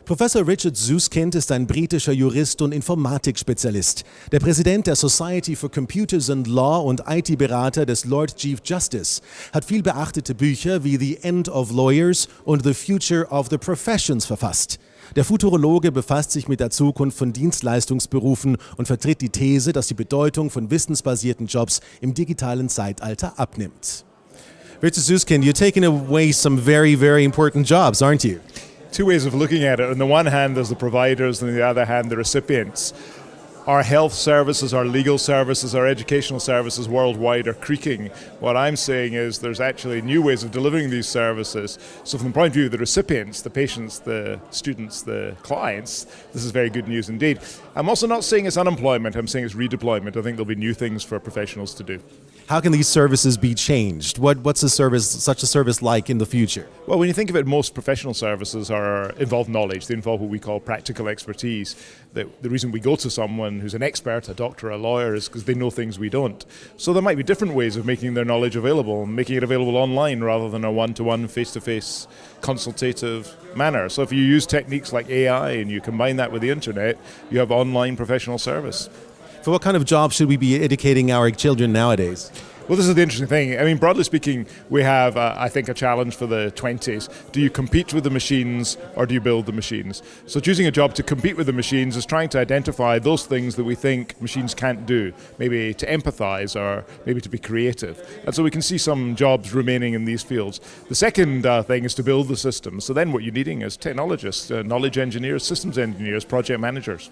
Professor Richard Susskind ist ein britischer Jurist und Informatikspezialist. Der Präsident der Society for Computers and Law und IT-Berater des Lord Chief Justice hat viel beachtete Bücher wie The End of Lawyers und The Future of the Professions verfasst. Der Futurologe befasst sich mit der Zukunft von Dienstleistungsberufen und vertritt die These, dass die Bedeutung von wissensbasierten Jobs im digitalen Zeitalter abnimmt. Richard Susskind, you're taking away some very, very important jobs, aren't you? Two ways of looking at it. On the one hand, there's the providers, and on the other hand, the recipients. Our health services, our legal services, our educational services worldwide are creaking. What I'm saying is there's actually new ways of delivering these services. So from the point of view of the recipients, the patients, the students, the clients, this is very good news indeed. I'm also not saying it's unemployment, I'm saying it's redeployment. I think there'll be new things for professionals to do. How can these services be changed? What's such a service like in the future? Well, when you think of it, most professional services involve knowledge. They involve what we call practical expertise. The reason we go to someone who's an expert, a doctor, a lawyer, is because they know things we don't. So there might be different ways of making their knowledge available, making it available online rather than a one-to-one, face-to-face consultative manner. So if you use techniques like AI and you combine that with the internet, you have online professional service. For what kind of jobs should we be educating our children nowadays? Well, this is the interesting thing. I mean, broadly speaking, we have, I think, a challenge for the 20s. Do you compete with the machines or do you build the machines? So choosing a job to compete with the machines is trying to identify those things that we think machines can't do, maybe to empathize or maybe to be creative. And so we can see some jobs remaining in these fields. The second thing is to build the systems. So then what you're needing is technologists, knowledge engineers, systems engineers, project managers.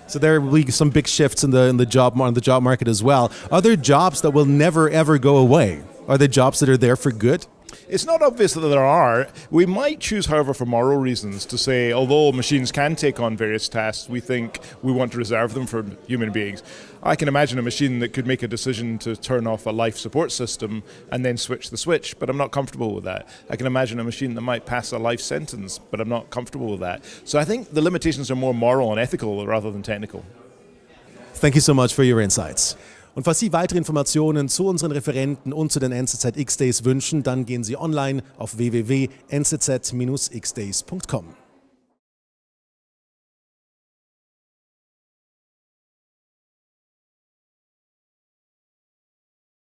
So there will be some big shifts in the job market as well. Are there jobs that will never ever go away? Are there jobs that are there for good? It's not obvious that there are. We might choose, however, for moral reasons to say, although machines can take on various tasks, we think we want to reserve them for human beings. I can imagine a machine that could make a decision to turn off a life support system and then switch the switch, but I'm not comfortable with that. I can imagine a machine that might pass a life sentence, but I'm not comfortable with that. So I think the limitations are more moral and ethical rather than technical. Thank you so much for your insights. Und falls Sie weitere Informationen zu unseren Referenten und zu den NZZ X-Days wünschen, dann gehen Sie online auf www.nzz-xdays.com.